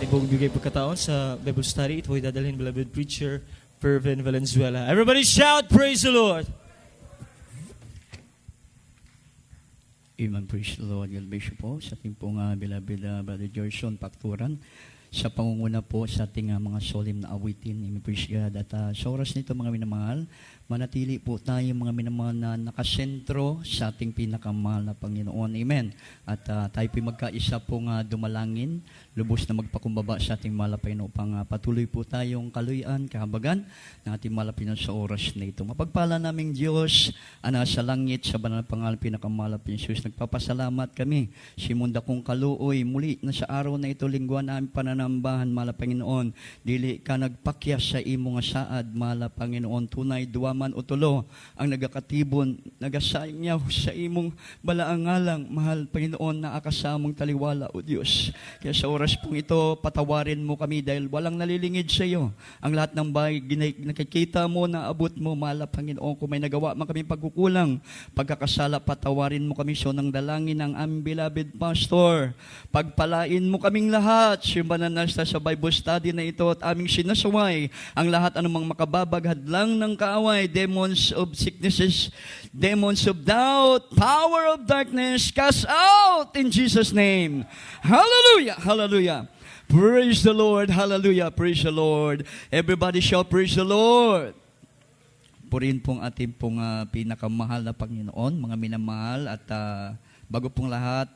ating pong bigay pagkataon sa Bible study. Ito ay dadalhin beloved preacher, Fervin Valenzuela. Everybody shout, praise the Lord! Amen. Praise the Lord. God bless you po sa ating pong beloved Brother Gerson Pakturan sa pangunguna po sa ating mga solemn na awitin. Amen. Praise God. At sa oras nito mga minamahal, manatili po tayo mga minamahal na nakasentro sa ating pinakamahal na Panginoon. Amen. At tayo po magkaisa pong dumalangin, lubos na magpakumbaba sa ating mahal na Panginoon upang patuloy po tayong kaluyan, kahabagan ng ating mahal na Panginoon sa oras na ito. Mapagpala naming Diyos, sa langit, sa banal na pangalan pinakamahal na Panginoon. Nagpapasalamat kami, si munda kong kaluoy, muli na sa araw na ito, lingguan namin pananambahan, mahal na Panginoon. Dili ka nagpakyas sa imong saad, mahal na Panginoon. Tunay, duwaman o tulo, ang nagakatibon, nagasayaw sa imong balaangalang, mahal Panginoon, na akasamong taliwala, o Diyos. Kaya sa oras pong ito, patawarin mo kami dahil walang nalilingid sa iyo. Ang lahat ng bagay, nakikita mo, na abot mo, mahal na Panginoon. Kung may nagawa man kami pagkukulang, pagkakasala, patawarin mo kami. So, ng dalangin ng aming beloved pastor, pagpalain mo kaming lahat, simbananasta sa Bible study na ito at aming sinasaway, ang lahat anumang makababag, hadlang ng kaaway, demons of sicknesses, demons of doubt, power of darkness, cast out in Jesus' name. Hallelujah! Hallelujah! Praise the Lord! Hallelujah! Praise the Lord! Everybody shout, praise the Lord! Purihin pong ating pong pinakamahal na Panginoon, mga minamahal, at bago pong lahat,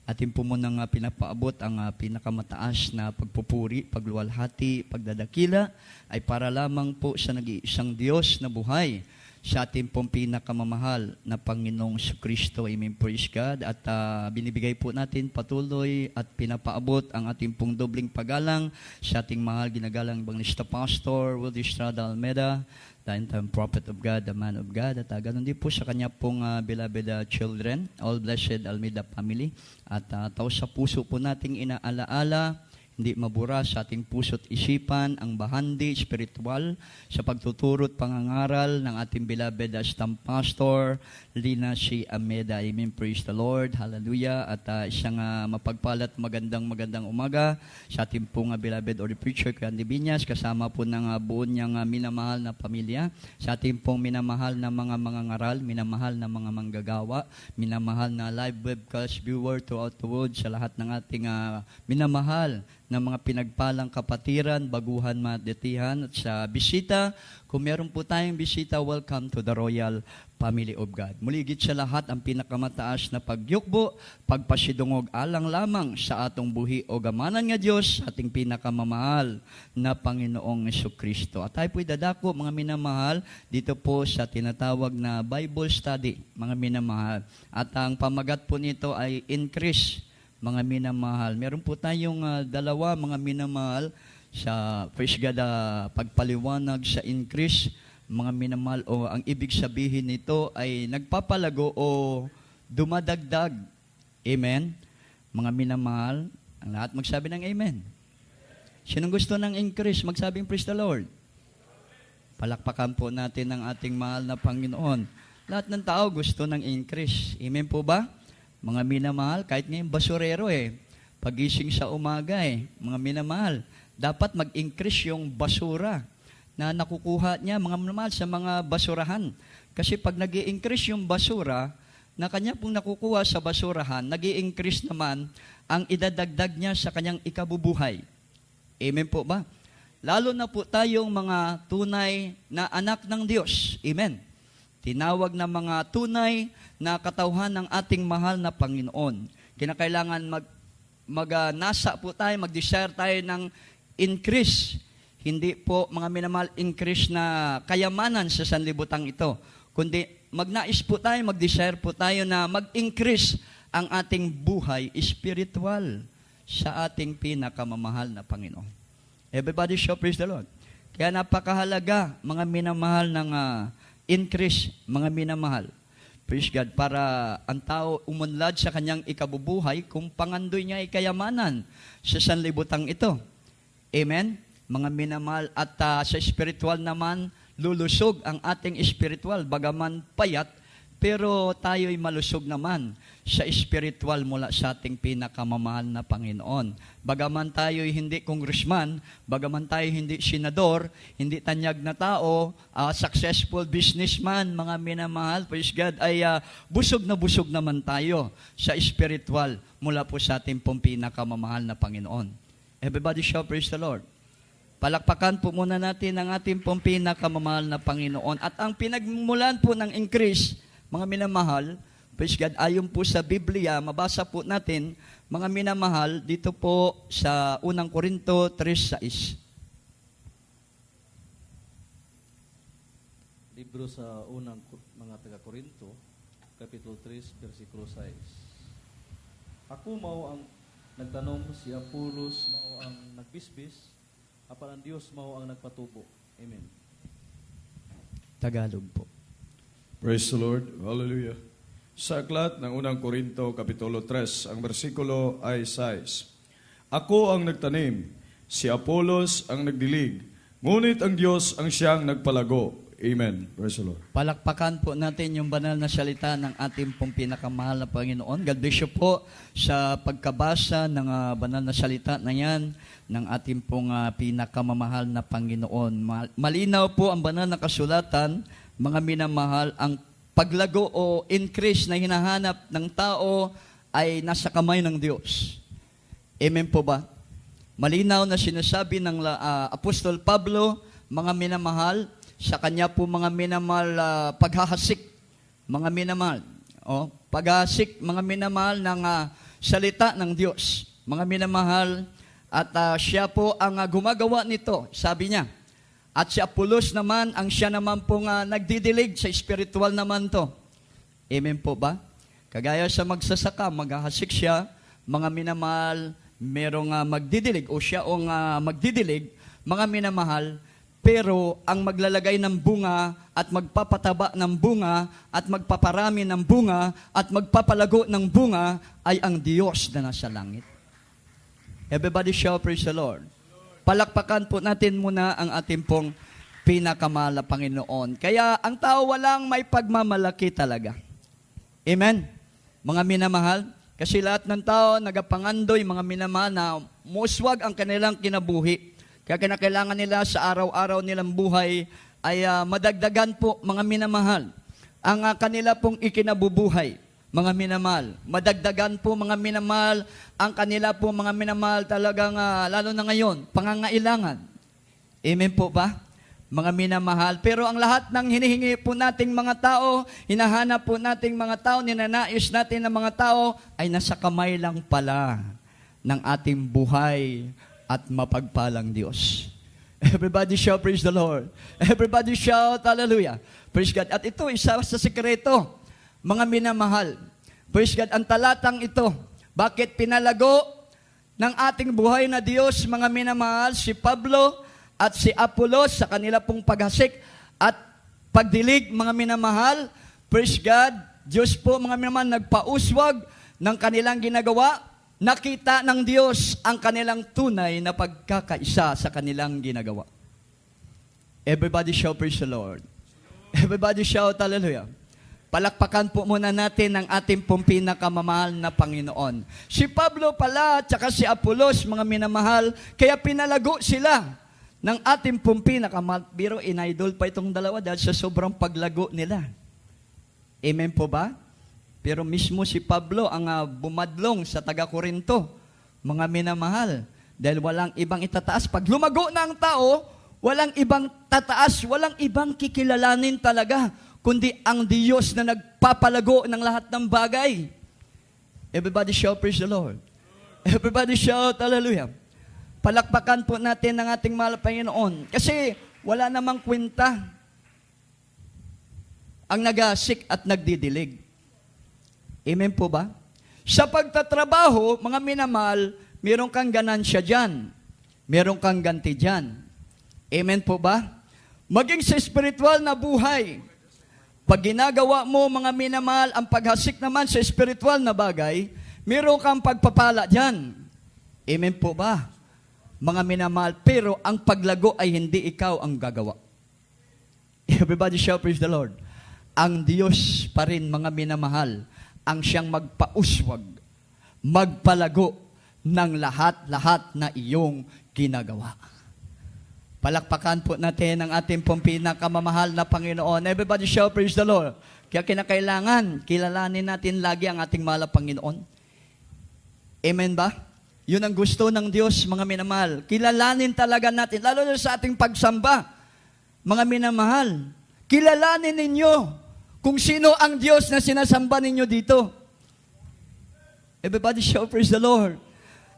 atin po munang pinapaabot ang pinakamataas na pagpupuri, pagluwalhati, pagdadakila, ay para lamang po sa nag-iisang Diyos na buhay, sa ating pong pinakamamahal na Panginoong Kristo. Amen. Praise God. At binibigay po natin patuloy at pinapaabot ang ating pong dobling paggalang sa ating mahal ginagalang Evangelista Pastor Wildy Estrada Almeida, the end-time prophet of God, the man of God. At ganun din po sa kanya pong beloved children, all blessed Almeida family. At taos sa puso po nating inaalaala, hindi mabura sa ating puso't isipan ang bahandi spiritual sa pagtuturot pangangaral ng ating beloved Stamp Pastor Lina C. Ameda. Amen. Praise the Lord. Hallelujah. At isang mapagpalat magandang umaga sa ating pong beloved or preacher Candy Binyas, kasama po ng buon niyang minamahal na pamilya, sa ating pong minamahal na mga ngaral, minamahal na mga manggagawa, minamahal na live webcast viewer throughout the world, sa lahat ng ating minamahal ng mga pinagpalang kapatiran, baguhan, madetihan, at sa bisita. Kung meron po tayong bisita, welcome to the Royal Family of God. Muli higit sa lahat, ang pinakamataas na pagyukbo, pagpasidungog alang lamang sa atong buhi o gamanan nga Diyos, ating pinakamamahal na Panginoong Jesucristo. At tayo po'y dadako, mga minamahal, dito po sa tinatawag na Bible study, mga minamahal. At ang pamagat po nito ay increase, mga minamahal. Meron po tayong dalawa, mga minamahal, sa praise God, pagpaliwanag sa increase, mga minamahal, o ang ibig sabihin nito ay nagpapalago o dumadagdag. Amen? Mga minamahal, ang lahat magsabi ng amen. Sinong gusto ng increase? Magsabing praise the Lord. Palakpakan po natin ang ating mahal na Panginoon. Lahat ng tao gusto ng increase. Amen po ba? Mga minamahal, kahit ngayon basurero pagising sa umaga mga minamahal, dapat mag-increase yung basura na nakukuha niya, mga minamahal, sa mga basurahan. Kasi pag nag-i-increase yung basura na kanya pong nakukuha sa basurahan, nag-i-increase naman ang idadagdag niya sa kanyang ikabubuhay. Amen po ba? Lalo na po tayong mga tunay na anak ng Diyos. Amen. Tinawag na mga tunay na katauhan ng ating mahal na Panginoon. Kinakailangan nasa po tayo, mag-desire tayo ng increase. Hindi po, mga minamahal, increase na kayamanan sa sanlibutan ito. Kundi magnais po tayo, mag-desire po tayo na mag-increase ang ating buhay spiritual sa ating pinakamamahal na Panginoon. Everybody shout, praise the Lord. Kaya napakahalaga, mga minamahal, ng increase, mga minamahal. Praise God, para ang tao umunlad sa kanyang ikabubuhay kung pangandoy niya ay kayamanan sa sanlibutan ito. Amen? Mga minamahal, at sa spiritual naman, lulusog ang ating spiritual, bagaman payat, pero tayo'y malusog naman sa espiritual mula sa ating pinakamamahal na Panginoon. Bagaman tayo'y hindi congressman, bagaman tayo hindi senador, hindi tanyag na tao, successful businessman, mga minamahal, praise God, ay busog naman tayo sa espiritual mula po sa ating pong pinakamamahal na Panginoon. Everybody shout, praise the Lord. Palakpakan po muna natin ang ating pong pinakamamahal na Panginoon. At ang pinagmulan po ng increase, mga minamahal, praise God, ayon po sa Biblia, mabasa po natin, mga minamahal, dito po sa 1 Corinto 3:6. Libro sa unang mga taga-Korinto, Kapitulo 3, versikulo 6. Ako mao ang nagtanom, si Apolos mao ang nagbisbis, apan ang Dios mao ang nagpatubo. Amen. Tagalog po. Praise the Lord. Hallelujah. Sa aklat ng unang Korinto, Kapitulo 3, ang bersikulo ay 6. Ako ang nagtanim, si Apolos ang nagdilig, ngunit ang Diyos ang siyang nagpalago. Amen. Praise the Lord. Palakpakan po natin yung banal na salita ng ating pong pinakamahal na Panginoon. God bless you po sa pagkabasa ng banal na salita na yan ng ating pong pinakamamahal na Panginoon. Malinaw po ang banal na kasulatan, mga minamahal, ang paglago o increase na hinahanap ng tao ay nasa kamay ng Diyos. Amen po ba? Malinaw na sinasabi ng Apostol Pablo, mga minamahal, sa kanya po mga minamahal paghahasik, mga minamahal. Paghahasik, mga minamahal ng salita ng Diyos. Mga minamahal, at siya po ang gumagawa nito, sabi niya. At si Apolos naman, ang siya naman pong nagdidilig sa spiritual naman to. Amen po ba? Kagaya sa magsasaka, maghahasik siya, mga minamahal, merong magdidilig, o siya o magdidilig, mga minamahal, pero ang maglalagay ng bunga at magpapataba ng bunga at magpaparami ng bunga at magpapalago ng bunga ay ang Diyos na nasa langit. Everybody shout, praise the Lord. Palakpakan po natin muna ang ating pong pinakamahal na Panginoon. Kaya ang tao walang may pagmamalaki talaga. Amen? Mga minamahal, kasi lahat ng tao nagapangandoy, mga minamahal, na muswag ang kanilang kinabuhi. Kaya kinakailangan nila sa araw-araw nilang buhay ay madagdagan po, mga minamahal, ang kanila pong ikinabubuhay. Mga minamahal, madagdagan po, mga minamahal, ang kanila po, mga minamahal, talagang lalo na ngayon, pangangailangan. Amen po ba? Mga minamahal. Pero ang lahat ng hinihingi po nating mga tao, hinahanap po nating mga tao, ninanais natin ng mga tao, ay nasa kamay lang pala ng ating buhay at mapagpalang Diyos. Everybody shout, praise the Lord. Everybody shout, hallelujah. Praise God. At ito, isa sa sekreto, mga minamahal, praise God, ang talatang ito, bakit pinalago ng ating buhay na Diyos, mga minamahal, si Pablo at si Apolos sa kanila pong paghasik at pagdilig, mga minamahal, praise God, Diyos po, mga minamahal, nagpauswag ng kanilang ginagawa, nakita ng Diyos ang kanilang tunay na pagkakaisa sa kanilang ginagawa. Everybody shout, praise the Lord. Everybody shout, hallelujah. Palakpakan po muna natin ang ating pong pinakamamahal na Panginoon. Si Pablo pala at saka si Apolos, mga minamahal, kaya pinalago sila ng ating pong pinakamahal. Biro, in-idol pa itong dalawa dahil sa sobrang paglago nila. Amen po ba? Pero mismo si Pablo ang bumadlong sa taga-Korinto, mga minamahal, dahil walang ibang itataas. Pag lumago na ang tao, walang ibang tataas, walang ibang kikilalanin talaga, kundi ang Diyos na nagpapalago ng lahat ng bagay. Everybody shout, praise the Lord. Everybody shout, hallelujah. Palakpakan po natin ang ating mahal na Panginoon. Kasi wala namang kwenta ang nagasik at nagdidilig. Amen po ba? Sa pagtatrabaho, mga minamahal, meron kang ganansya dyan. Meron kang ganti dyan. Amen po ba? Maging sa spiritual na buhay, pag ginagawa mo, mga minamahal, ang paghasik naman sa spiritual na bagay, meron kang pagpapala dyan. Amen po ba? Mga minamahal, pero ang paglago ay hindi ikaw ang gagawa. Everybody shout, praise the Lord. ang Diyos pa rin, mga minamahal, ang siyang magpauswag, magpalago ng lahat-lahat na iyong ginagawa. Palakpakan po natin ang ating pong pinakamamahal na Panginoon. Everybody shout, praise the Lord. Kaya kinakailangan, kilalanin natin lagi ang ating mahal na Panginoon. Amen ba? Yun ang gusto ng Diyos, mga minamahal. Kilalanin talaga natin, lalo na sa ating pagsamba. Mga minamahal, kilalanin ninyo kung sino ang Diyos na sinasamba ninyo dito. Everybody shout, praise the Lord.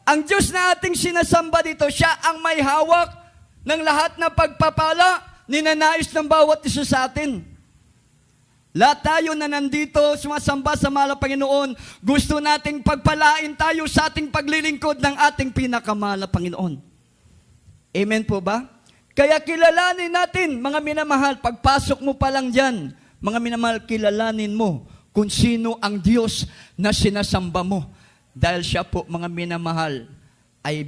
Ang Diyos na ating sinasamba dito, siya ang may hawak ng lahat na pagpapala, ninanais ng bawat isa sa atin. Lahat tayo na nandito, sumasamba sa mahal na Panginoon, gusto nating pagpalain tayo sa ating paglilingkod ng ating pinakamahal na Panginoon. Amen po ba? Kaya kilalanin natin, mga minamahal, pagpasok mo pa lang dyan, mga minamahal, kilalanin mo kung sino ang Diyos na sinasamba mo. Dahil siya po, mga minamahal, ay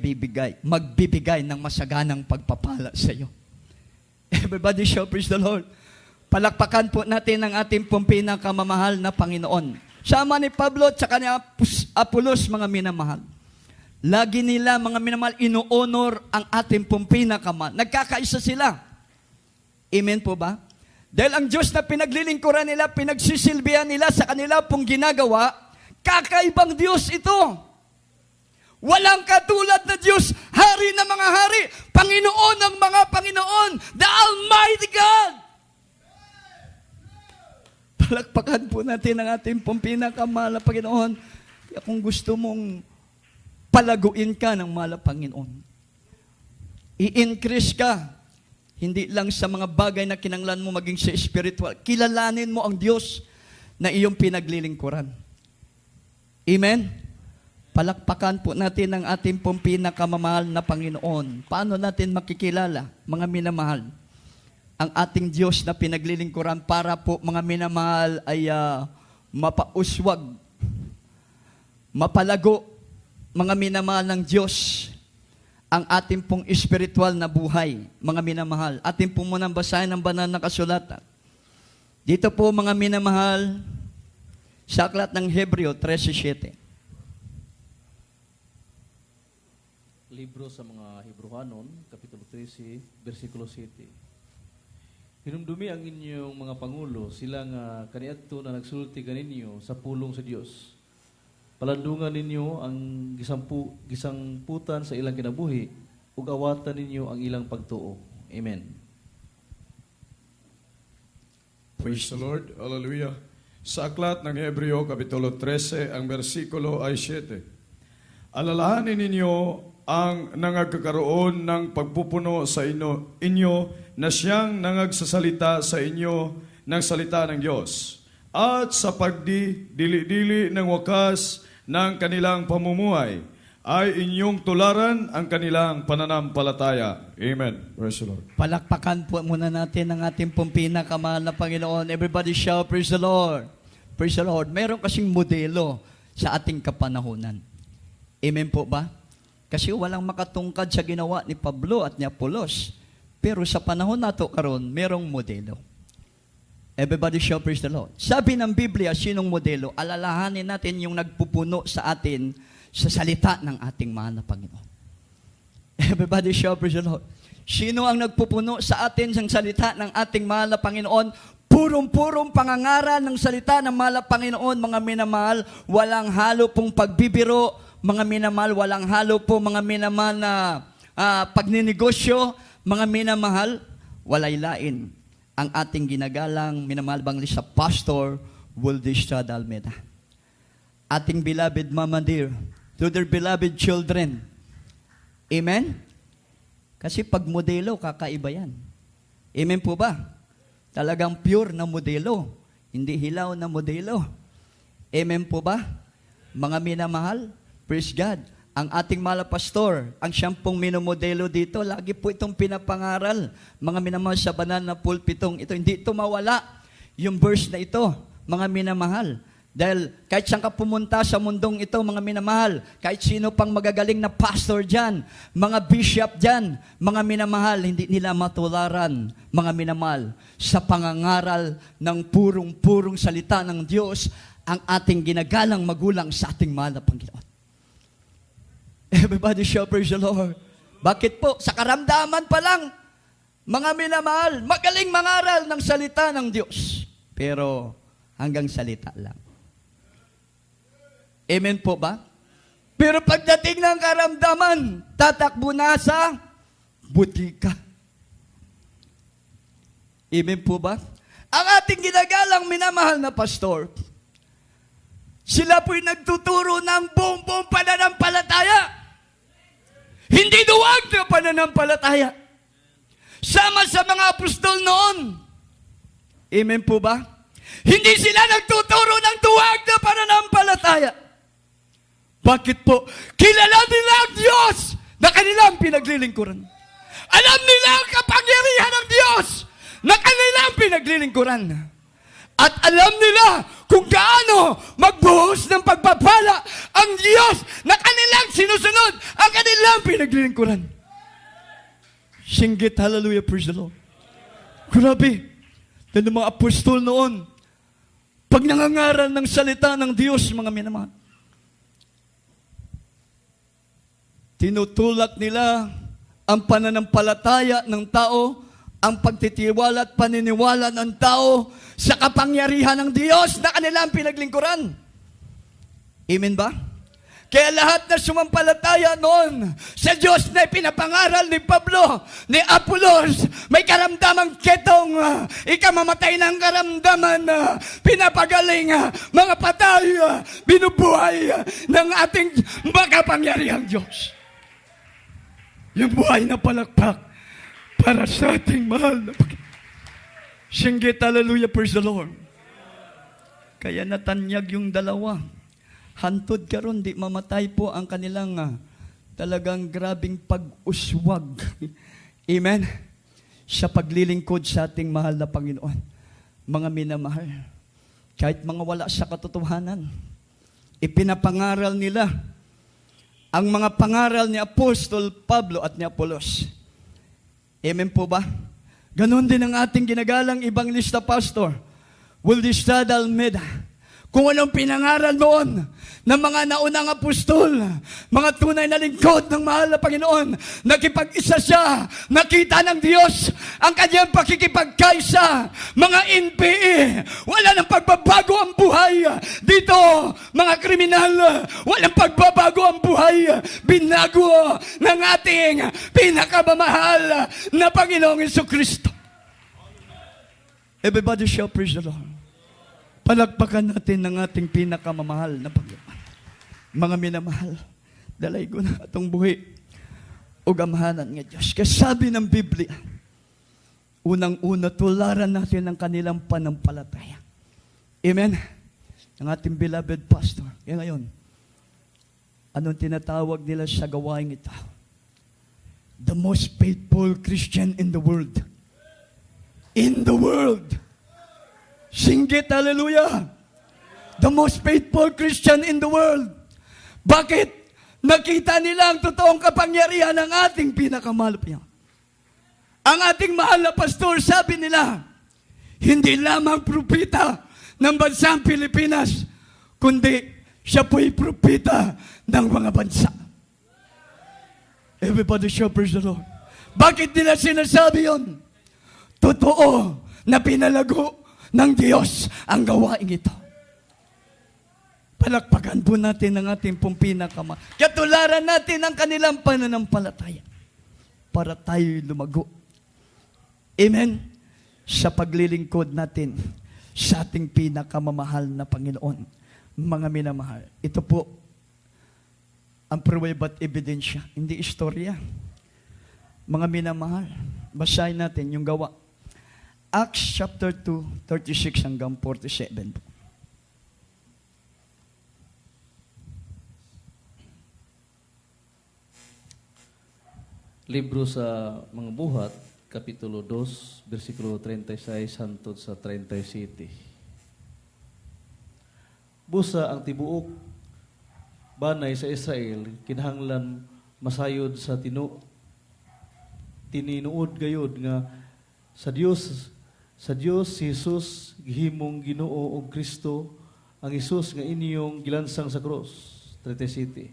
magbibigay ng masaganang pagpapala sa iyo. Everybody shout, praise the Lord. Palakpakan po natin ang ating pong pinakamamahal na Panginoon. Sama ni Pablo at saka ni Apolos, mga minamahal. Lagi nila, mga minamahal, ino-honor ang ating pong pinakamahal. Nagkakaisa sila. Amen po ba? Dahil ang Diyos na pinaglilingkuran nila, pinagsisilbihan nila sa kanila pong ginagawa, kakaibang Diyos ito. Walang katulad na Diyos, Hari ng mga hari, Panginoon ng mga Panginoon, the Almighty God. Palakpakan po natin ang ating pong pinakamahal na Panginoon. Kaya kung gusto mong palaguin ka ng mahal na Panginoon, i-increase ka, hindi lang sa mga bagay na kinanglan mo maging sa spiritual, kilalanin mo ang Diyos na iyong pinaglilingkuran. Amen? Palakpakan po natin ang ating pong pinakamamahal na Panginoon. Paano natin makikilala, mga minamahal, ang ating Diyos na pinaglilingkuran para po, mga minamahal, ay mapauswag, mapalago, mga minamahal ng Diyos, ang ating pong spiritual na buhay, mga minamahal. Ating po munang basahin ang banal na kasulatan. Dito po, mga minamahal, sa aklat ng Hebreo 13:7. Libro sa mga Hebrewanon, Kapitulo 13, versikulo 7. Hinumdumi ang inyong mga pangulo, sila nga kaniadto na nagsulti kaninyo sa pulong sa Dios. Palandungan ninyo ang gisangputan sa ilang kinabuhi, ug awatan ninyo ang ilang pagtuo. Amen. Praise the Lord. Hallelujah. Sa aklat ng Hebreo, Kapitulo 13, ang versikulo ay 7. Alalahanin ninyo ang nangagkakaroon ng pagpupuno sa inyo na siyang nangagsasalita sa inyo ng salita ng Diyos at sa pagdili-dili ng wakas ng kanilang pamumuhay ay inyong tularan ang kanilang pananampalataya. Amen. Praise the Lord. Palakpakan po muna natin ang ating pong pinakamahal na Panginoon. Everybody shout, praise the Lord. Praise the Lord. Meron kasing modelo sa ating kapanahunan. Amen po ba? Kasi walang makatungkad sa ginawa ni Pablo at ni Apolos. Pero sa panahon nato karon, merong modelo. Everybody shout, praise the Lord. Sabi ng Biblia, sinong modelo? Alalahanin natin yung nagpupuno sa atin sa salita ng ating mahal na Panginoon. Everybody shout, praise the Lord. Sino ang nagpupuno sa atin sa salita ng ating mahal na Panginoon? Purong-purong pangangaral ng salita ng mahal na Panginoon, mga minamahal, walang halo pong pagbibiro, mga minamahal, walang halo po, mga minamahal na pagninegosyo, mga minamahal, walay lain ang ating ginagalang minamahal banglis sa Pastor Wildy Estrada Almeida. Ating beloved Mama Dear, to their beloved children. Amen? Kasi pag modelo, kakaiba yan. Amen po ba? Talagang pure na modelo, hindi hilaw na modelo. Amen po ba? Mga minamahal, praise God. Ang ating mahal na pastor, ang siyang pong minomodelo dito, lagi po itong pinapangaral. Mga minamahal sa banal na pulpitong ito, hindi ito mawala. Yung verse na ito, mga minamahal, Dahil kahit saan ka pumunta sa mundong ito, mga minamahal, kahit sino pang magagaling na pastor dyan, mga bishop dyan, mga minamahal, hindi nila matularan, mga minamahal, sa pangangaral ng purong-purong salita ng Diyos, ang ating ginagalang magulang sa ating mahal na Panginoon. Everybody shout praise the Lord. Bakit po? Sa karamdaman pa lang, mga minamahal, magaling mangaral ng salita ng Diyos. Pero hanggang salita lang. Amen po ba? Pero pagdating ng karamdaman, tatakbo na sa butika. Amen po ba? Ang ating ginagalang minamahal na pastor, sila po'y nagtuturo ng buong pananampalataya. Hindi duwag na pananampalataya. Sama sa mga apostol noon. Amen po ba? Hindi sila nagtuturo ng duwag na pananampalataya. Bakit po? Kilala nila ang Diyos na kanilang pinaglilingkuran. Alam nila ang kapangyarihan ng Diyos na kanilang pinaglilingkuran. At alam nila kung gaano magbuhos ng pagpapala ang Diyos na kanilang sinusunod, ang kanilang pinaglilingkuran. Singgit, hallelujah, praise the Lord. Grabe. Dahil mga apostol noon, pag nangangaral ng salita ng Diyos, mga minamahal, tinutulak nila ang pananampalataya ng tao, ang pagtitiwala at paniniwala ng tao sa kapangyarihan ng Diyos na kanilang pinaglingkuran. Amen ba? Kaya lahat na sumampalataya noon sa Diyos na ipinapangaral ni Pablo, ni Apolos, may karamdamang ketong ikamamatay ng karamdaman, pinapagaling mga patay, binubuhay ng ating makapangyarihang Diyos. Yung buhay na palakpak para sa ating mahal na Panginoon. Singgit, hallelujah, praise the Lord. Kaya natanyag yung dalawa. Hantod karon, di mamatay po ang kanilang talagang grabing pag-uswag. Amen? Sa paglilingkod sa ating mahal na Panginoon. Mga minamahal, kahit mga wala sa katotohanan, ipinapangaral nila ang mga pangaral ni Apostol Pablo at ni Apolos. Amen po ba? Ganon din ang ating ginagalang Evangelista Pastor, Wildistad Almeida. Kung anong pinangaral noon ng mga naunang apostol, mga tunay na lingkod ng mahal na Panginoon, nakipag-isa siya, nakita ng Diyos ang kanyang pakikipagkaisa, mga NPE, wala nang pagbabago ang buhay. Dito, mga kriminal, walang pagbabago ang buhay. Binago ng ating pinakamamahal na Panginoong Jesucristo. Everybody shall praise the Lord. Palagpakan natin ng ating pinakamamahal na Panginoon. Mga minamahal, dalay ko na itong buhi o gamahanan nga Diyos. Kasabi ng Biblia, unang-una, tularan natin ang kanilang panampalataya. Amen? Ang ating beloved pastor. Kaya ngayon, anong tinatawag nila sa gawain ito? The most faithful Christian in the world. In the world. Singgit, hallelujah. The most faithful Christian in the world. Bakit? Nakita nila ang totoong kapangyarihan ng ating pinakamahal. Ang ating mahal na pastor, sabi nila, hindi lamang propeta ng bansang Pilipinas, kundi siya po'y propeta ng mga bansa. Everybody shout praise the Lord. Bakit nila sinasabi yun? Totoo na pinalago ng Diyos ang gawain ito. Palakpakan po natin ang ating pong pinakama. Katularan natin ang kanilang pananampalataya para tayo lumago. Amen? Sa paglilingkod natin sa ating pinakamamahal na Panginoon. Mga minamahal, ito po ang pruweba at ebidensya, hindi istorya. Mga minamahal, basahin natin yung gawa. Acts chapter 2, 36 hanggang 47. Libro sa mga buhat, Kapitulo 2, versikulo 36 hangtod sa 37. Busa ang tibuok banay sa Israel kinahanglan masayod sa tininuod gayud nga sa Dios si Jesus gihimong Ginoo og Kristo, ang Hesus nga inyong gilansang sa cross. 37.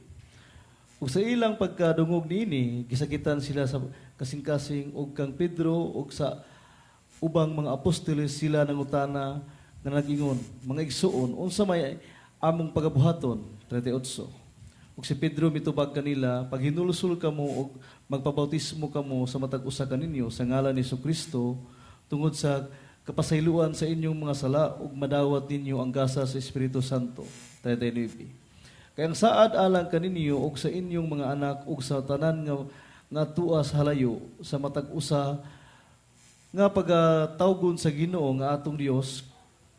Ug sa ilang pagkadungog niini gisakitan sila sa kasing-kasing og kang Pedro ug sa ubang mga apostoles sila nangutana nga nag-ingon, mga igsuon, unsa may among pagabuhaton? 38. Ug si Pedro mitubag kanila, pag hinulsol kamo og magpabautismo kamo sa matag usa kaninyo sa ngalan ni Jesucristo tungod sa kapasayloan sa inyong mga sala ug madawat ninyo ang gasa sa Espiritu Santo. 39. Kaya ang saad alang kaninyo ug sa inyong mga anak ug sa tanan nga tuas halayo sa matag usa nga pagatawgon sa Ginoo nga atong Dios.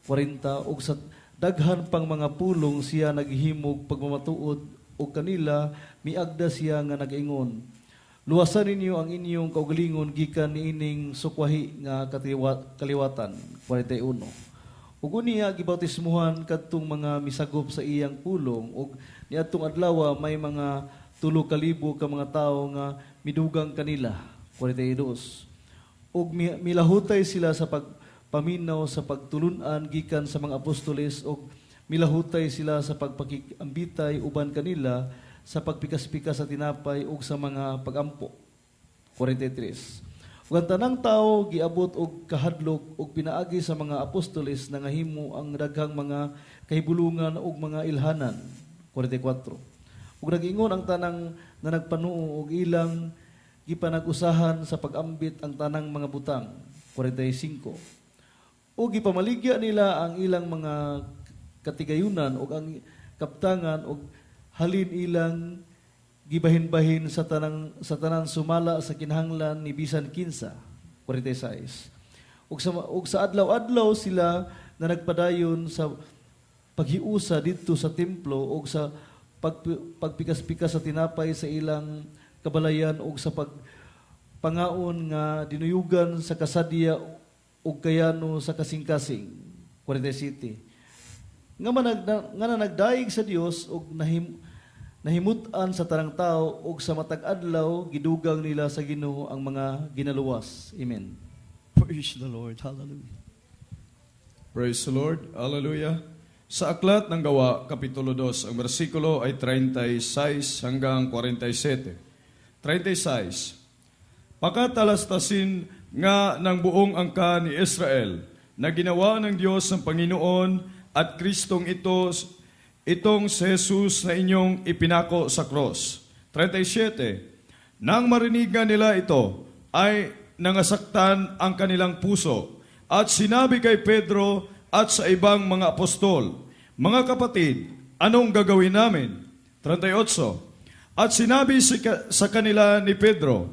40. ug sa daghan pang mga pulong siya naghihimog pagmamatuod ug kanila miagda siya nga nag-ingon, luwasan ninyo ang inyong kaugalingon gikan niining sukwahi nga kaliwatan. 41. Ug unya gibautismuhan kadtong mga misagop sa iyang pulong ug niadtong adlaw may mga 3,000 ka mga tawo nga midugang kanila. 42. Ug milahutay sila sa paminaw sa pagtulunan gikan sa mga apostoles ug milahutay sila sa pagpakiambitay uban kanila sa pagpikas-pikas sa tinapay ug sa mga pagampo. 43. Ug ang tanang tawo giabot og kahadlok ug pinaagi sa mga apostoles na ngahimo ang daghang mga kahibulungan ug mga ilhanan. 44. Ug nag-ingon ang tanang na nagpanuo og ilang gipanag-usahan sa pag-ambit ang tanang mga butang. 45. O gipamaligya nila ang ilang mga katigayunan o ang kaptangan o halin ilang gibahin-bahin sa tanan sumala sa kinahanglan ni bisan kinsa. 46. Ug sa adlaw-adlaw sila na nagpadayon sa paghiusa didto sa templo o sa pagpikas-pikas sa tinapay sa ilang kabalayan o sa pagpangaon nga dinuyugan sa kasadya ug kayano sa kasing-kasing. 47. Nga nagdaig sa Dios ug nahimutan sa tarang tao ug sa matag adlaw gidugang nila sa Ginoo ang mga ginaluwas. Amen. Praise the Lord. Hallelujah. Praise the Lord. Hallelujah. Sa Aklat ng Gawa, Kapitulo 2, ang bersikulo ay 36 hanggang 47. 36. Pakatalastasin nga ng buong angka ni Israel na ginawa ng Diyos ng Panginoon at Kristong itong si Jesus na inyong ipinako sa cross. 37. Nang marinigan nila ito, ay nangasaktan ang kanilang puso at sinabi kay Pedro at sa ibang mga apostol, mga kapatid, anong gagawin namin? 38. At sinabi sa kanila ni Pedro,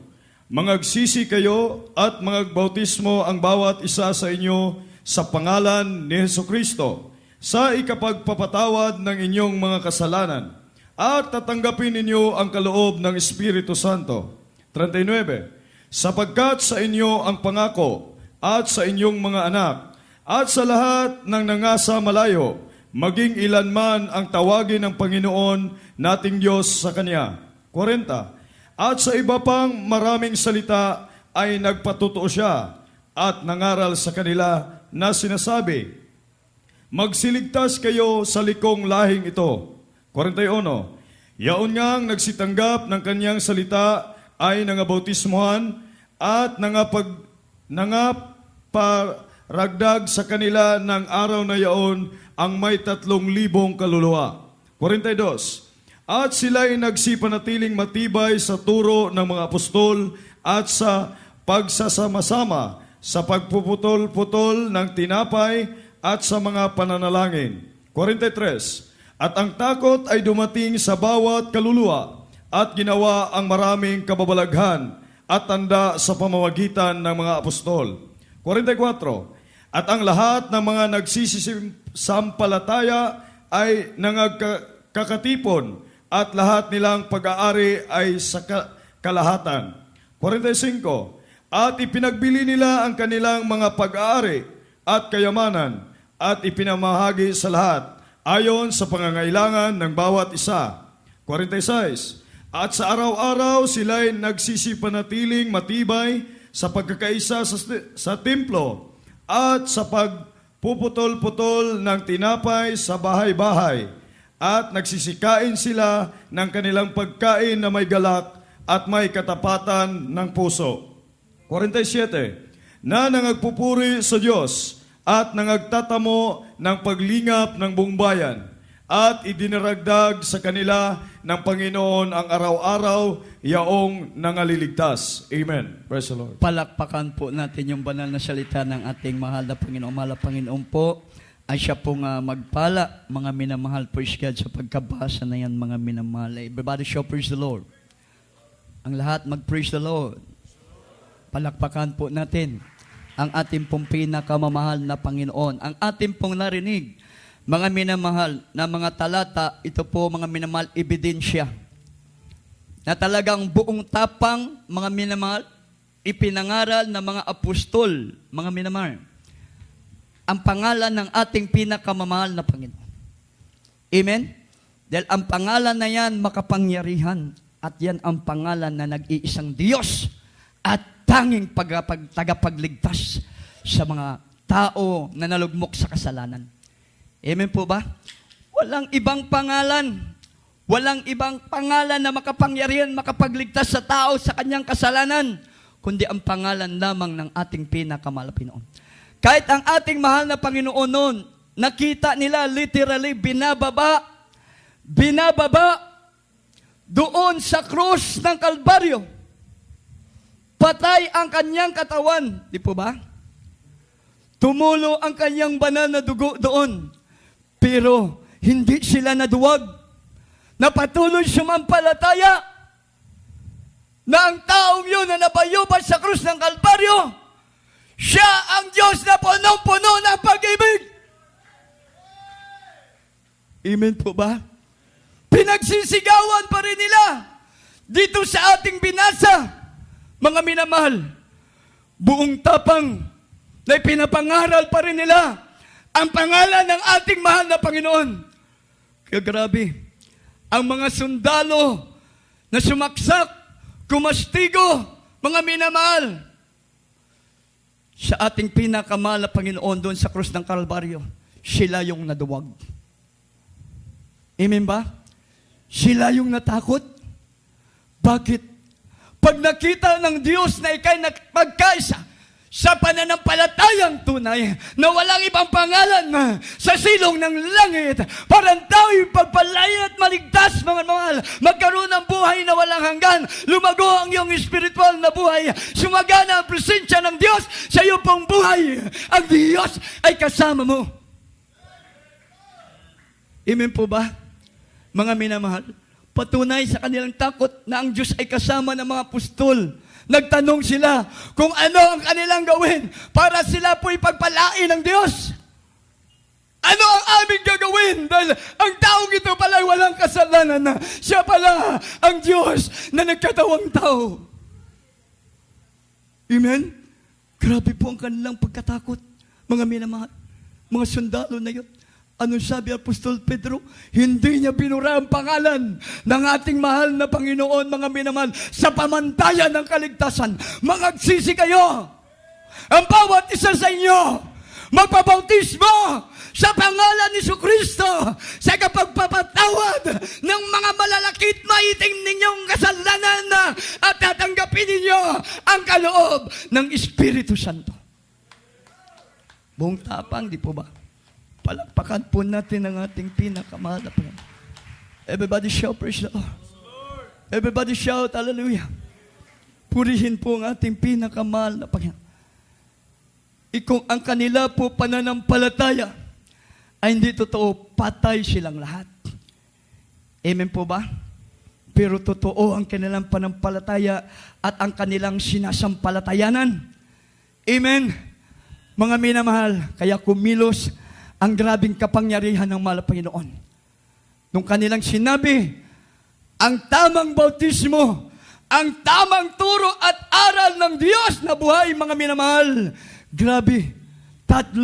mangagsisi kayo at mangagbautismo ang bawat isa sa inyo sa pangalan ni Jesucristo sa ikapagpapatawad ng inyong mga kasalanan at tatanggapin ninyo ang kaloob ng Espiritu Santo. 39. Sapagkat sa inyo ang pangako at sa inyong mga anak at sa lahat ng nangasa malayo, maging ilan man ang tawagin ng Panginoon nating Diyos sa Kanya. 40. At sa iba pang maraming salita ay nagpatutuo siya at nangaral sa kanila na sinasabi, magsiligtas kayo sa likong lahing ito. 41. Yaon ngang nagsitanggap ng kanyang salita ay nangabautismuhan at nangaparagdag sa kanila ng araw na yaon ang may 3,000 kaluluwa. 42. At sila'y nagsipanatiling matibay sa turo ng mga apostol at sa pagsasama-sama sa pagpuputol-putol ng tinapay at sa mga pananalangin. 43. At ang takot ay dumating sa bawat kaluluwa at ginawa ang maraming kababalaghan at tanda sa pamamagitan ng mga apostol. 44. At ang lahat ng mga nagsisisampalataya ay nangagkakatipon at lahat nilang pag-aari ay sa kalahatan. 45. At ipinagbili nila ang kanilang mga pag-aari at kayamanan at ipinamahagi sa lahat ayon sa pangangailangan ng bawat isa. 46. At sa araw-araw sila'y nagsisipanatiling matibay sa pagkakaisa sa templo at sa pagpuputol-putol ng tinapay sa bahay-bahay, at nagsisikain sila ng kanilang pagkain na may galak at may katapatan ng puso. 47. Na nangagpupuri sa Diyos at nangagtatamo ng paglingap ng buong bayan, at idinaragdag sa kanila ng Panginoon ang araw-araw yaong nangaliligtas. Amen. Praise the Lord. Palakpakan po natin yung banal na salita ng ating mahal na Panginoon. Mahal na Panginoon po, ay siya pong magpala, mga minamahal, praise God, sa pagkabasa na yan, mga minamahal. Everybody show praise the Lord. Ang lahat mag-praise the Lord. Palakpakan po natin ang ating pong pinakamamahal na Panginoon. Ang ating pong narinig, mga minamahal, na mga talata, ito po, mga minamahal, ebidensya na talagang buong tapang, mga minamahal, ipinangaral ng mga apostol, mga minamahal, ang pangalan ng ating pinakamamahal na Panginoon. Amen? Dahil ang pangalan na yan makapangyarihan, at yan ang pangalan na nag-iisang Diyos at tanging tagapagligtas sa mga tao na nalugmok sa kasalanan. Amen po ba? Walang ibang pangalan. Walang ibang pangalan na makapangyarihan, makapagligtas sa tao sa kanyang kasalanan, kundi ang pangalan lamang ng ating pinakamahal na Panginoon. Kahit ang ating mahal na Panginoon noon, nakita nila literally binababa doon sa krus ng Kalbaryo. Patay ang kanyang katawan. Di po ba? Tumulo ang kanyang banal na dugo doon. Pero hindi sila naduwag. Napatuloy sumampalataya na ang taong yun na nabayubad sa krus ng Kalbaryo, siya ang Diyos na punong-puno ng pag-ibig. Amen po ba? Pinagsisigawan pa rin nila dito sa ating binasa, mga minamahal. Buong tapang na pinapangaral pa rin nila ang pangalan ng ating mahal na Panginoon. Kaya grabe, ang mga sundalo na sumaksak, kumastigo, mga minamahal, sa ating pinakamahal na Panginoon doon sa krus ng Kalbaryo, sila yung naduwag. Amen ba? Sila yung natakot. Bakit? Pag nakita ng Diyos na ikay nagpagkaisa sa pananampalatayang tunay na walang ibang pangalan sa silong ng langit, parang tao'y pagpalain at maligtas, mga mahal, magkaroon ng buhay na walang hanggan, lumago ang iyong spiritual na buhay, sumagana ang presensya ng Diyos sa iyong pong buhay. Ang Diyos ay kasama mo. Amen po ba? Mga minamahal, patunay sa kanilang takot na ang Diyos ay kasama ng mga apostol. Nagtanong sila kung ano ang kanilang gawin para sila po ipagpalain ng Diyos. Ano ang aming gagawin? Dahil ang taong ito pala ay walang kasalanan na siya pala ang Diyos na nagkatawang tao. Amen? Grabe po ang kanilang pagkatakot, mga minamahal, mga sundalo na yun. Anong sabi Apostol Pedro? Hindi niya binura ang pangalan ng ating mahal na Panginoon, mga minamahal, sa pamantayan ng kaligtasan. Mangagsisi kayo. Ang bawat isa sa inyo, magpabautismo sa pangalan ni Jesucristo sa kapagpapatawad ng mga malalakit maiting ninyong kasalanan at tatanggapin ninyo ang kaloob ng Espiritu Santo. Buong tapang, di po ba? Palakpakan po natin ang ating pinakamahal na Panginoon. Everybody shout, praise the Lord. Everybody shout, hallelujah. Purihin po ang ating pinakamahal na Panginoon. Kung ang kanila po pananampalataya ay hindi totoo, patay silang lahat. Amen po ba? Pero totoo ang kanilang pananampalataya at ang kanilang sinasampalatayanan. Amen. Mga minamahal, kaya kumilos ang grabing kapangyarihan ng mahal na Panginoon. Nung kanilang sinabi, ang tamang bautismo, ang tamang turo at aral ng Diyos na buhay, mga minamahal, grabe, 3,000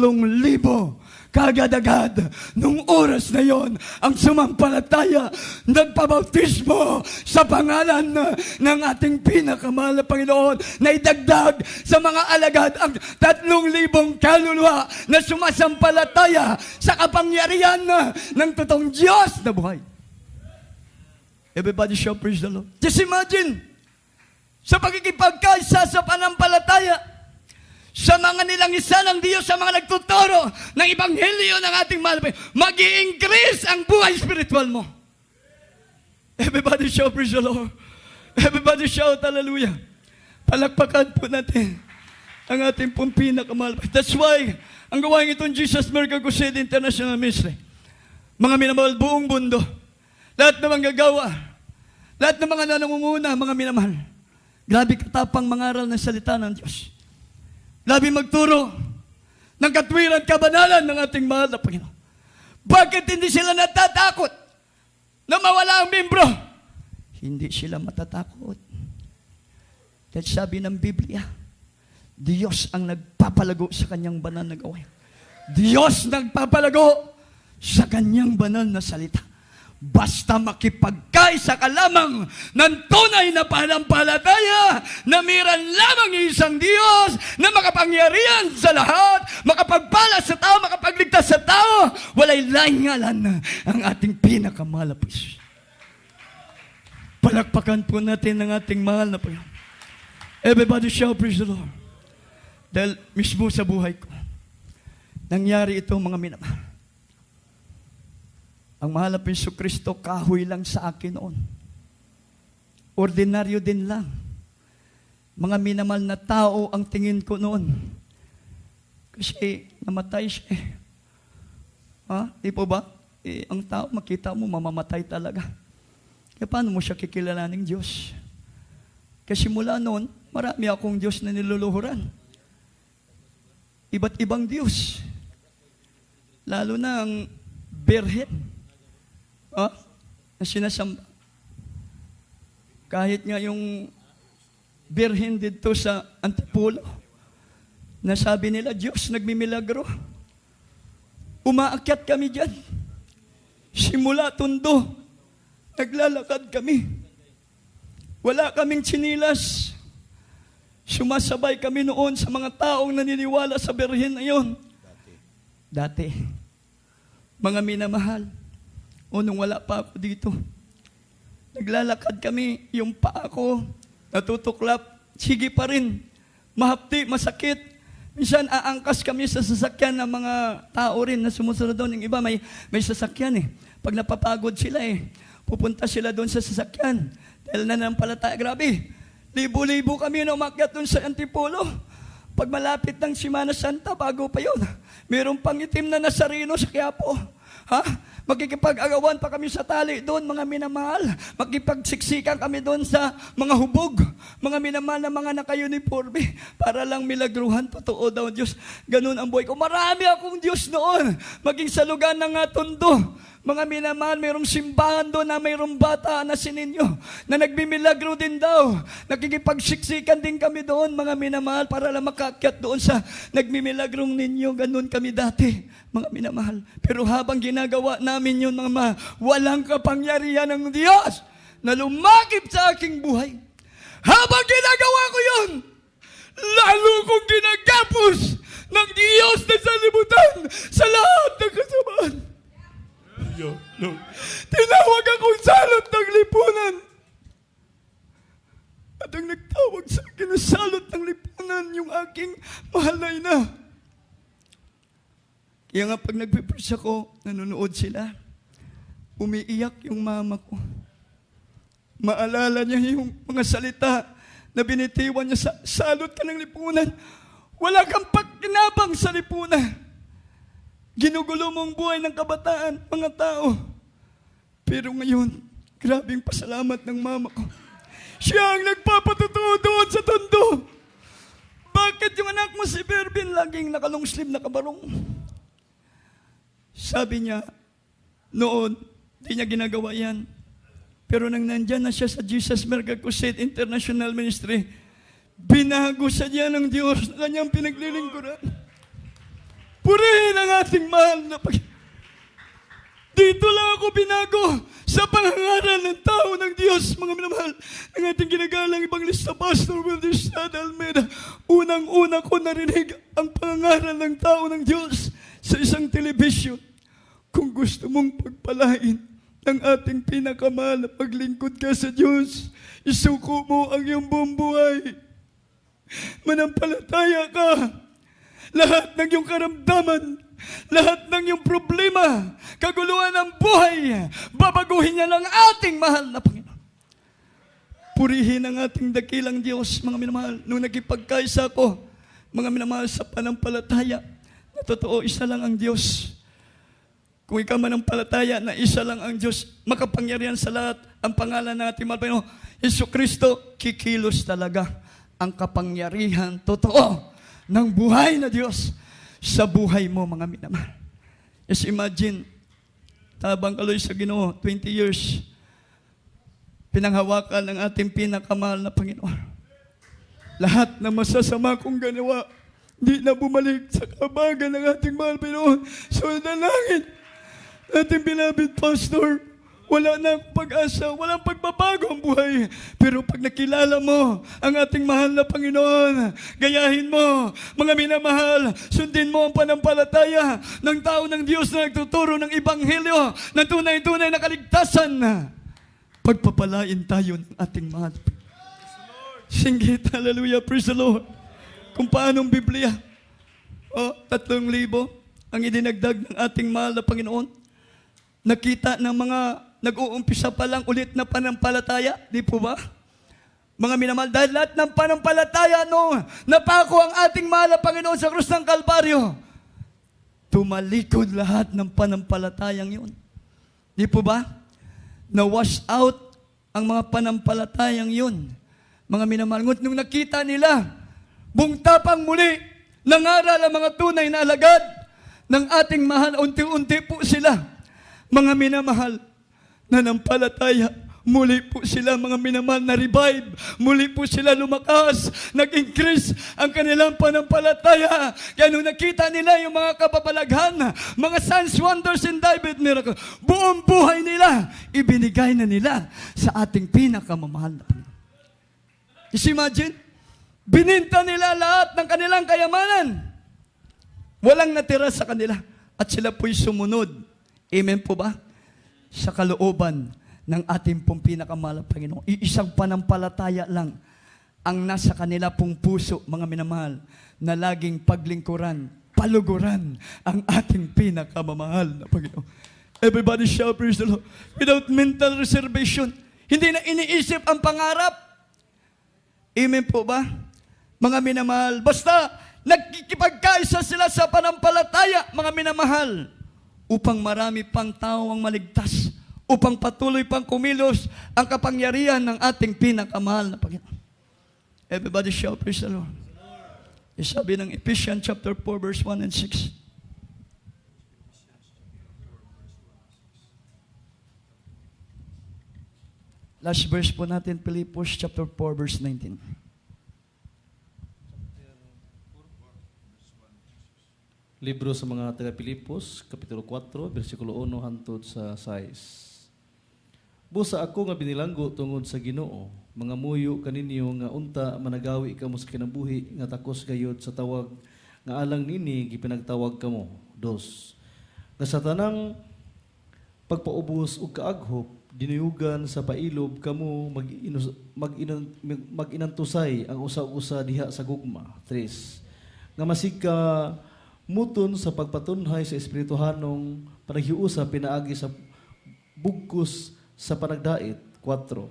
Kagad-agad, nung oras na yon, ang sumampalataya, nagpabautismo sa pangalan ng ating pinakamahal na Panginoon, na idagdag sa mga alagad ang 3,000 kaluluwa na sumasampalataya sa kapangyarihan ng totoong Diyos na buhay. Everybody shout praise the Lord. Just imagine, sa pagkikipagkaisa sa panampalataya, sa mga nilangisan ng Diyos, sa mga nagtuturo ng Ebanghelyo ng ating mahal, mag-i-increase ang buhay spiritual mo. Everybody shout praise the Lord. Everybody shout hallelujah. Palakpakan po natin ang ating pong pinakamahal. That's why, ang gawain itong Jesus Miracle Crusade International Ministry, mga minamahal buong mundo, lahat ng mga gagawa, lahat ng mga nanunguna, mga minamahal, grabe katapang mangaral ng salita ng Diyos. Labi magturo ng katwiran, kabanalan ng ating mahal na Panginoon. Bakit hindi sila natatakot na mawala ang membro? Hindi sila matatakot. Dahil sabi ng Biblia, Diyos ang nagpapalago sa kanyang banal na gawain. Diyos nagpapalago sa kanyang banal na salita. Basta makipagkaisa ka lamang ng tunay na pananampalataya na mayroon lamang isang Diyos na makapangyarihan sa lahat, makapagpala sa tao, makapagligtas sa tao, walay laing ngalan ang ating pinakamahal na Diyos. Palakpakan po natin ang ating mahal na Panginoon. Everybody shout praise the Lord. Dahil mismo sa buhay ko, nangyari ito mga minamahal. Ang mahal na Jesucristo, kahoy lang sa akin noon. Ordinaryo din lang. Mga minamahal na tao ang tingin ko noon. Kasi namatay siya eh. Ha? Di po ba? Ang tao, makita mo, mamamatay talaga. Kaya paano mo siya kikilalaning Diyos? Kasi mula noon, marami akong Diyos na niluluhuran. Iba't ibang Diyos. Lalo na ang Birhen. Na sinasamba. Kahit nga yung Birhen dito sa Antipolo, nasabi nila, Diyos, nagmimilagro. Umaakyat kami dyan. Simula Tondo, naglalakad kami. Wala kaming tsinilas. Sumasabay kami noon sa mga taong naniniwala sa Birhen na yun. Dati. Mga minamahal. O nung wala pa ako dito, naglalakad kami, yung paa ko, natutuklap, sige pa rin, mahapdi, masakit. Minsan aangkas kami sa sasakyan ng mga tao rin na sumusunod doon. Yung iba may sasakyan eh. Pag napapagod sila eh, pupunta sila doon sa sasakyan. Dahil nananampalataya, grabe, libo-libo kami na umakyat doon sa Antipolo. Pag malapit ng Semana Santa, bago pa yun, mayroong pangitim na Nazareno sa Quiapo. Ha? Magkikipag-agawan pa kami sa tali doon, mga minamahal. Magkipagsiksikan kami doon sa mga hubog. Mga minamahal na mga naka-uniforme. Para lang milagruhan, totoo daw Diyos. Ganun ang buhay ko. Marami akong Diyos noon. Maging sa lugar ng Tondo. Mga minamahal, mayroong simbahan doon na mayroong bata na sininyo. Na nagbimilagro din daw. Nakikipagsiksikan din kami doon, mga minamahal, para lang makakyat doon sa nagmimilagrong ninyo. Ganun kami dati, mga minamahal. Pero habang ginagawa namin yun, mga walang kapangyarihan ng Diyos na lumakip sa aking buhay. Habang ginagawa ko yun, lalo kong ginagapos ng Diyos na sa libutan sa lahat ng kasamaan. Tinawag akong salot ng lipunan. At ang nagtawag sa akin na salot ng lipunan, yung aking mahal na ina. Kaya nga pag nagpipreach ako, nanonood sila, umiiyak yung mama ko. Maalala niya yung mga salita na binitiwan niya sa salot ka ng lipunan. Wala kang pagkinabang sa lipunan. Ginugulo mong buhay ng kabataan, mga tao. Pero ngayon, grabing pasalamat ng mama ko. Siya ang nagpapatotoo doon sa Tondo. Bakit yung anak mo si Bervin laging nakalong sleeve, nakabarong? Sabi niya, noon, di niya ginagawa yan. Pero nang nandyan na siya sa Jesus Miracle Crusade International Ministry, binago sa niya ng Diyos na kanyang pinaglilingkuran. Purihin ang ating mahal na Panginoon. Dito lang ako binago sa pangangaral ng tao ng Diyos, mga minamahal, ng ating ginagalang Evangelista Pastor Wilder Sada Almeida. Unang-una ko narinig ang pangangaral ng tao ng Diyos sa isang telebisyon. Kung gusto mong pagpalain ng ating pinakamahal na paglingkod ka sa Diyos, isuko mo ang iyong buong buhay. Manampalataya ka. Lahat ng iyong karamdaman, lahat ng iyong problema, kaguluhan ng buhay, babaguhin niya ng ating mahal na Panginoon. Purihin ang ating dakilang Diyos, mga minamahal. Nung nagkipagkaisa ko, mga minamahal, sa panampalataya, na totoo, isa lang ang Diyos. Kung ikaw manampalataya na isa lang ang Diyos, makapangyarihan sa lahat, ang pangalan ng ating mahal Panginoon, Jesucristo, kikilos talaga ang kapangyarihan, totoo, ng buhay na Diyos sa buhay mo, mga minamahal. Just imagine, tabang kaloy sa Ginoo, 20 years, pinanghawakan ng ating pinakamahal na Panginoon. Lahat na masasama kong ganawa, hindi na bumalik sa kabagan ng ating mahal Panginoon. So, dalangin, ating beloved pastor, wala na akong pag-asa, walang pagbabago ang buhay. Pero pag nakilala mo ang ating mahal na Panginoon, gayahin mo, mga minamahal, sundin mo ang panampalataya ng tao ng Diyos na nagtuturo ng Ebanghelyo ng tunay-tunay na kaligtasan. Pagpapalain tayo ng ating mahal. Singgit, hallelujah, praise the Lord. Kung paanong Biblia, 3,000 ang idinagdag ng ating mahal na Panginoon. Nakita ng mga nag-uumpisa pa lang ulit na panampalataya, di po ba? Mga minamahal, dahil lahat ng panampalataya napako ang ating mahal na Panginoon sa krus ng Kalbaryo, tumalikod lahat ng panampalatayang yun. Di po ba? Na-wash out ang mga panampalatayang yun. Mga minamahal, nung nakita nila, buong tapang muli, nangaral ang mga tunay na alagad ng ating mahal, unti-unti po sila, mga minamahal, nanampalataya, muli po sila, mga minamahal, na revive, muli po sila lumakas, nag-increase ang kanilang panampalataya. Kaya nung nakita nila yung mga kababalaghan, mga signs, wonders, and divine miracles, buong buhay nila, ibinigay na nila sa ating pinakamamahal na Panginoon. Just imagine, bininta nila lahat ng kanilang kayamanan. Walang natira sa kanila. At sila po'y sumunod. Amen po ba? Sa kalooban ng ating pong pinakamahal na Panginoon. Iisang panampalataya lang ang nasa kanila pong puso, mga minamahal, na laging paglingkuran, paluguran ang ating pinakamamahal na Panginoon. Everybody shout, praise the Lord. Without mental reservation. Hindi na iniisip ang pangarap. Amen po ba? Mga minamahal, basta nagkikipagkaisa sila sa panampalataya, mga minamahal, upang marami pang tao ang maligtas, upang patuloy pang kumilos ang kapangyarihan ng ating pinakamahal na Panginoon. Everybody shout, praise the Lord. Sabi ng Ephesians chapter 4, verse 1 and 6. Last verse po natin, Philippians chapter 4, verse 19. Libro sa mga taga-Pilipos, Kapitulo 4, versikulo 1 hangtod sa 6. Busa ako nga binilanggo tungod sa Ginoo, mga muyo kaninyo nga unta managawi kamo sa kinabuhi nga takos gayod sa tawag nga alang nini gipinagtawag kamo. 2. Nga sa tanang pagpaubos ug kaaghop dinuyugan sa pailob kamo mag-inantusay ang usa-usa diha sa gugma. 3. Nga masika muton sa pagpatunhay sa espirituhanong panaghiusa pinaagi sa bugkos sa panagdait. 4.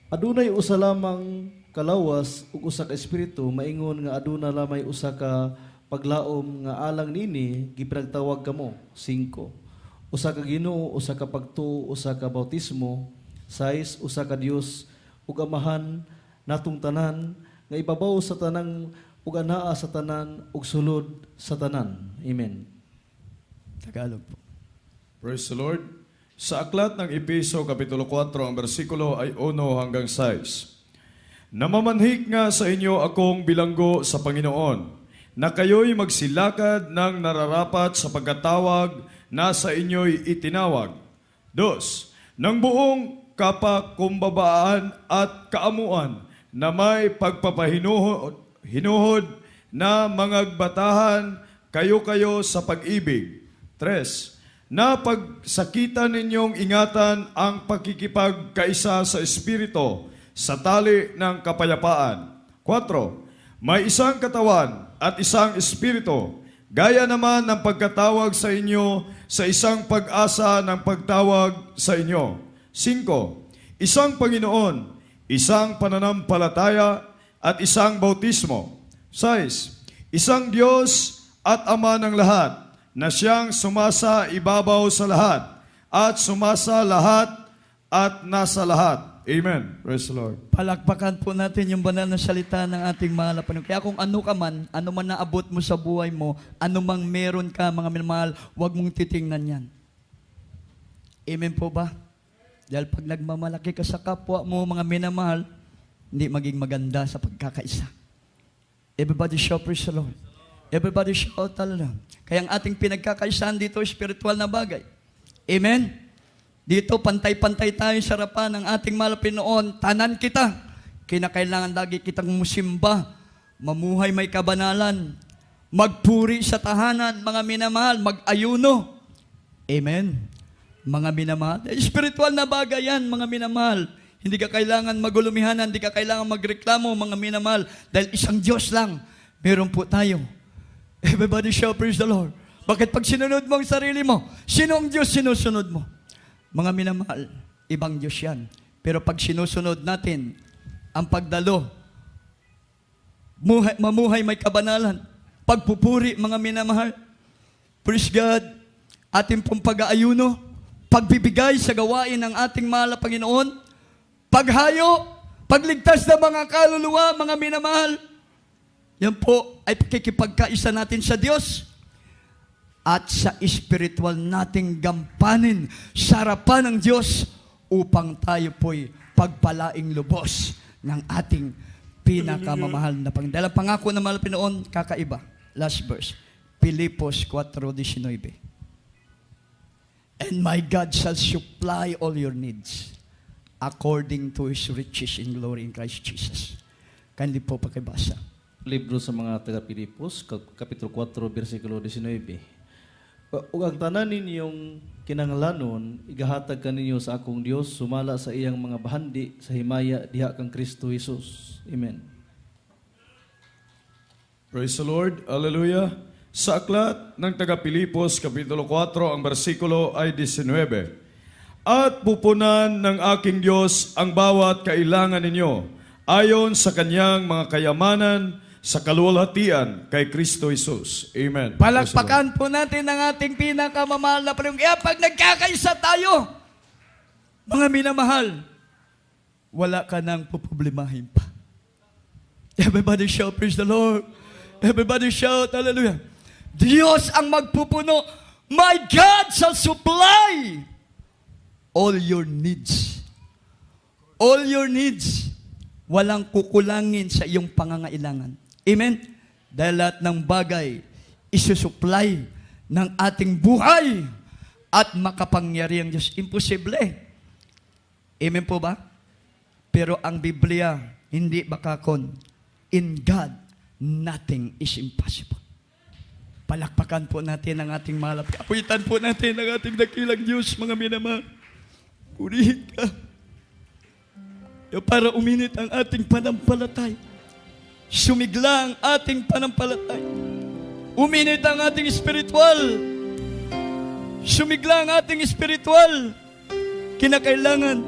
Adunay usa lamang kalawas ug usa ka espiritu, maingon nga aduna lamay usa ka paglaom nga alang nini gipinagtawag kamo. 5. Usa ka Ginoo, usa ka pagtuo, usa ka bautismo. 6. Usa ka Dios ug Amahan natong tanan nga ibabaw sa tanang ug anaa sa tanan ug sulod sa tanan. Amen. Tagalog po. Praise the Lord. Sa aklat ng Efeso, Kapitulo 4, ang bersikulo ay 1 hanggang 6. Namamanhik nga sa inyo akong bilanggo sa Panginoon, na kayo'y magsilakad ng nararapat sa pagkatawag na sa inyo'y itinawag. 2. Ng buong kapakumbabaan at kaamuan na may pagpapahinuhod na mangagbatahan kayo sa pag-ibig. 3. Na pagsakitan ninyong ingatan ang pakikipagkaisa sa Espiritu sa tali ng kapayapaan. 4. May isang katawan at isang Espiritu, gaya naman ng pagkatawag sa inyo sa isang pag-asa ng pagtawag sa inyo. 5. Isang Panginoon, isang pananampalataya at isang bautismo. 6. Isang Diyos at Ama ng lahat, na siyang sumasa ibabaw sa lahat at sumasa lahat at nasa lahat. Amen. Praise the Lord. Palakpakan po natin yung banal na salita ng ating mahal na Panginoon. Kaya kung ano ka man, ano man naabot mo sa buhay mo, ano mang meron ka, mga minamahal, huwag mong titingnan yan. Amen po ba? Dahil pag nagmamalaki ka sa kapwa mo, mga minamahal, hindi maging maganda sa pagkakaisa. Everybody shout, praise the Lord. Everybody shout, hallelujah. Kaya ang ating pinagkakaisahan dito, spiritual na bagay. Amen? Dito, pantay-pantay tayo sa harapan ng ating mahal na Panginoon. Tanan kita. Kinakailangan lagi kitang musimba. Mamuhay may kabanalan. Magpuri sa tahanan, mga minamahal. Mag-ayuno. Amen? Mga minamahal. Spiritual na bagay yan, mga minamahal. Hindi ka kailangan magulumihanan, hindi ka kailangan magreklamo, mga minamahal. Dahil isang Diyos lang, meron po tayo. Everybody shout, praise the Lord. Bakit pag sinunod mo ang sarili mo, sino ang Diyos sinusunod mo? Mga minamahal, ibang Diyos yan. Pero pag sinusunod natin ang pagdalo, mamuhay may kabanalan, pagpupuri, mga minamahal, praise God, ating pong pag-aayuno, pagbibigay sa gawain ng ating mahal na Panginoon, paghayo, pagligtas ng mga kaluluwa, mga minamahal, yan po ay pakikipagkaisa natin sa Diyos at sa spiritual nating gampanin sa harapan ng Diyos upang tayo po'y pagpalaing lubos ng ating pinakamamahal na Panginoon. Dahil ang pangako ng mahal na Panginoon, kakaiba. Last verse, Filipos 4:19. And my God shall supply all your needs according to His riches in glory in Christ Jesus. Kandi po pakibasa. Libro sa mga taga-Pilipos, Kapitulo 4, versikulo 19. Ug ang tanan ninyong kinahanglanon, igahatag kaninyo sa akong Dios, sumala sa iyang mga bahandi sa himaya diha kang Kristo Jesus. Amen. Praise the Lord. Hallelujah. Sa aklat ng taga-Pilipos, Kapitulo 4, ang versikulo ay 19. At pupunan ng aking Diyos ang bawat kailangan ninyo, ayon sa kanyang mga kayamanan, sa kaluwalhatian kay Kristo Jesus. Amen. Palakpakan po natin ang ating pinakamamahal na Panginoon. Kaya pag nagkakaisa tayo, mga minamahal, wala ka nang puproblemahin pa. Everybody shout, praise the Lord. Everybody shout, hallelujah. Diyos ang magpupuno. My God shall supply all your needs. All your needs. Walang kukulangin sa iyong pangangailangan. Amen? Dahil lahat ng bagay isusupply ng ating buhay at makapangyariang Diyos. Imposible. Amen po ba? Pero ang Biblia, hindi bakakon. In God, nothing is impossible. Palakpakan po natin ang ating mahal. Apuitan po natin ang ating dakilang Diyos, mga minamahal. Purihin ka. Para uminit ang ating panampalatay. Sumigla ang ating panampalatay. Uminit ang ating spiritual. Sumigla ang ating spiritual. Kinakailangan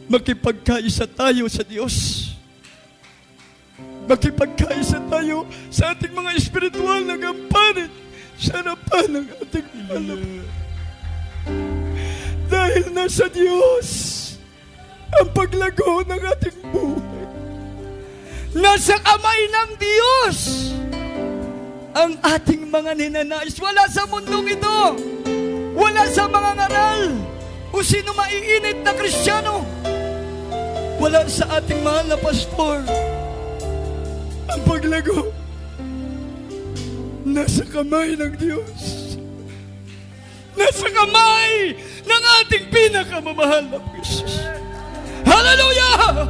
makipagkaisa tayo sa Diyos. Makipagkaisa tayo sa ating mga spiritual na gampanin sa harapan ng ating alam. Dahil nasa Diyos ang paglago ng ating buhay. Nasa kamay ng Diyos ang ating mga ninanais. Wala sa mundong ito. Wala sa mga ngaral. O sino maiinit na Kristiyano. Wala sa ating mahal na pastor. Ang paglago nasa kamay ng Diyos. Nasa kamay ng ating pinakamamahal na Jesus. Hallelujah!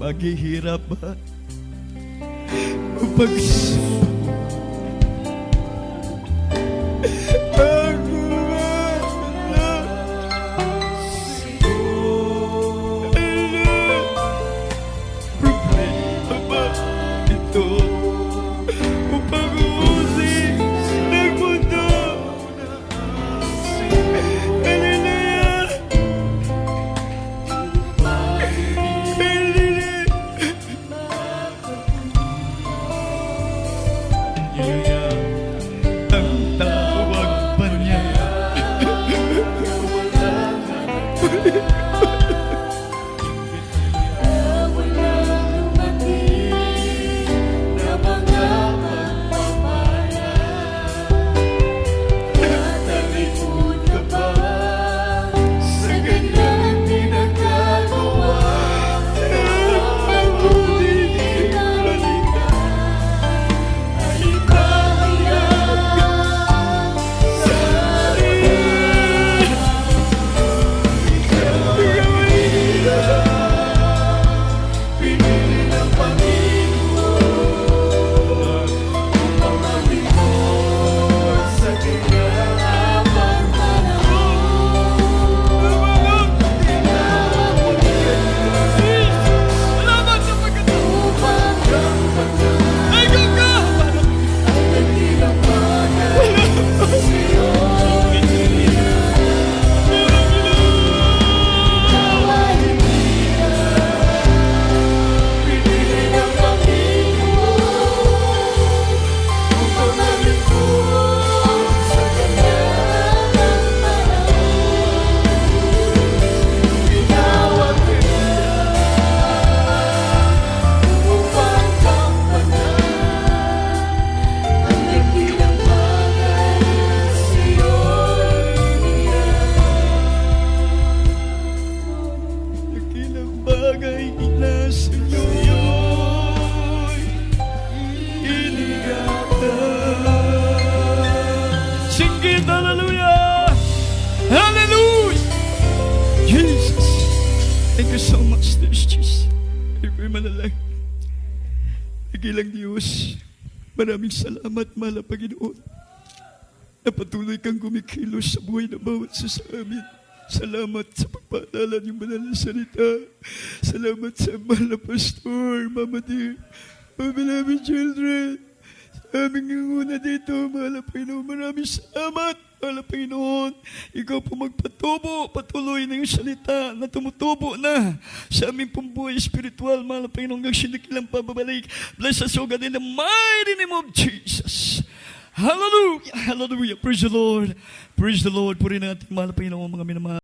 Paghihirap ba? O problema ba ito? O pag-uusig ng mundo? Hallelujah! Ang tawag pa niya. Sa kanyang pinagagawa, dakilang bagay nasa iyo'y iningatan. Singgit, hallelujah! Hallelujah! Jesus, thank you so much, Lord Jesus. Ikaw ay manalangin. Dakilang Diyos, maraming salamat, mahal na Panginoon, na patuloy kang kumikilos sa buhay na bawat isa sa amin. Salamat sa pagpaalala ng banal na salita. Salamat sa mahal na pastor, Mama dear, my beloved children. Sa aming nguna dito, mahal na Panginoon, maraming salamat, mahal na Panginoon. Ikaw po magpatubo, patuloy na yung salita na tumutubo na sa aming pong buhay spiritual, mahal na Panginoon, ng sinikilang pababalik. Bless us, O God, in the mighty name of Jesus. Hallelujah! Hallelujah! Praise the Lord! Praise the Lord! Purihin natin, mahal na Panginoon, mga minamahal.